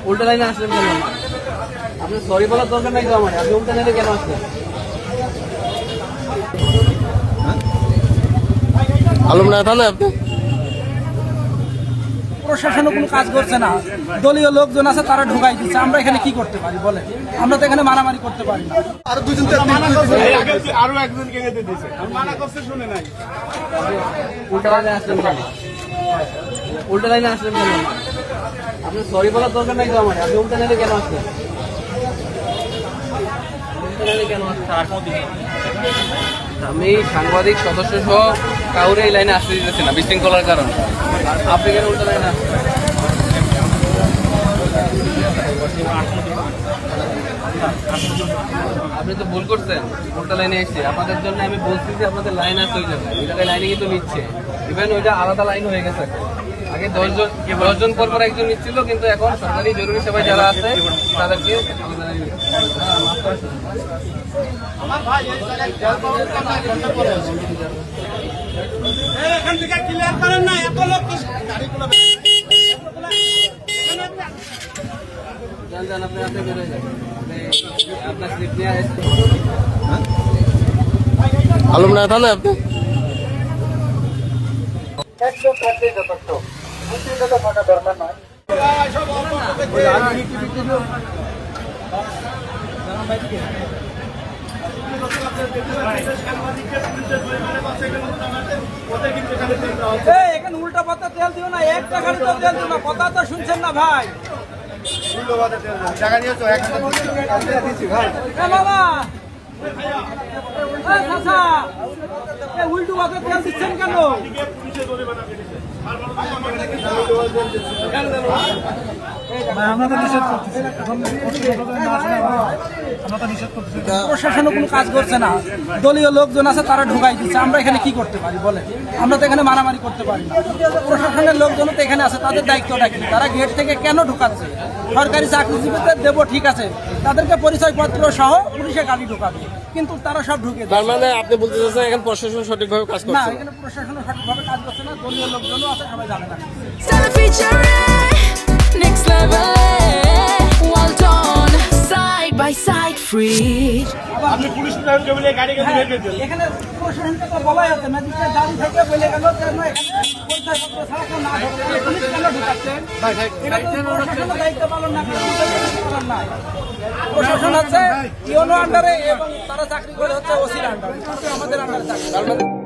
উল্টা লাইনে আসলেন কেন? আপনি সরি বলার দরকার নাই তো আমার, আপনি উল্টা লাইনে কেন আসলেন? আলমডাঙ্গা থানায় আপনি? প্রশাসনও কোনো কাজ করছে না, দলীয় লোকজন আছে তারা ঢুকাই দিচ্ছে। আমরা এখানে কি করতে পারি বলে? আমরা তো এখানে মারামারি করতে পারি না। আরো দুজন আরো একজনকে যেতে দিয়েছে, মানা করছে শুনে নাই। উল্টা লাইনে আসলেন কেন? উল্টা লাইনে আসলেন কেন? আপনি সরি বলার দরকার নাই তো আমার, আপনি উল্টা লাইনে কেন আসলেন? উল্টা লাইনে কেন আসছেন? আমি সাংবাদিক সদস্য সহ কাউরে এই লাইনে আসতে দিতেছি না বিশৃঙ্খলার কারণে। আপনি কেন উল্টা লাইনে আসছেন? আপনি তো ভুল করছেন, উল্টা লাইনে এসে আপনাদের জন্য আমি বলছি যে আপনাদের লাইন আসতে হয়ে যাবে, ওই জায়গায় লাইনে কিন্তু নিচ্ছে। ইভেন ওইটা আলাদা লাইন হয়ে গেছে। আগে 10 জন পর পর একজন নিচ্ছিল, কিন্তু এখন সরকারি জরুরি সেবায় যারা আছে তাদেরকে আলাদা লাইন এখান থেকে ক্লিয়ার করেন না, এত লোক জান আপনি আপনি বেরোয় যান, আপনার স্লিপ নিয়ে আসছে। আলমডাঙ্গা থানায় আপনি? একদম থাকলেই যথেষ্ট, উত্তেজনা থাকা দরকার নয়। এখানে উল্টা পাতা তেল দিও না, একটা গাড়ি তো তেল দিও না, কথা তো শুনছেন না ভাই। জায়গা নিয়েছো ভাই, বাবা চাচা, উল্টো পাতা তেল দিচ্ছেন কেন? প্রশাসনও কোনো কাজ করছে না, দলীয় লোকজন আছে তারা ঢুকাই দিচ্ছে। আমরা এখানে কি করতে পারি বলে? আমরা তো এখানে মারামারি করতে পারি না। প্রশাসনের লোকজন তো এখানে আছে, তাদের দায়িত্বটা কি? তারা গেট থেকে কেন ঢুকাচ্ছে? সরকারি চাকরিজীবীদের দেবো ঠিক আছে, তাদেরকে পরিচয়পত্র সহ পুলিশে গাড়ি ঢুকাবে, কিন্তু তারা সব ঢুকে দেয়। তার মানে আপনি বলতে চাচ্ছেন এখন প্রশাসন সঠিকভাবে কাজ না, করছে না? এখানে প্রশাসনও সঠিকভাবে কাজ করছে না, দলীয় লোকজনও আছে, সবাই জানে না। Next level, well done, side by side, free. আপনি পুলিশ প্রশাসনকে বলে গাড়ি গাড়ি বের করে দিলেন। এখানে প্রশাসনকে তো বলাই আছে, ম্যাজিস্ট্রেট গাড়ি থেকে বলে গেল যে না, এখানে পরিচয়পত্র ছাড়া কেউ না ঢোকে। পুলিশ কেন ঢুকাচ্ছে? এটা তো প্রশাসনের দায়িত্ব পালন না করে পালন নাই। প্রশাসন হচ্ছে ইউনো আন্ডারে এবং তারা চাকরি করে হচ্ছে ওসির আন্ডারে, আমাদের আন্ডারে চাকরি।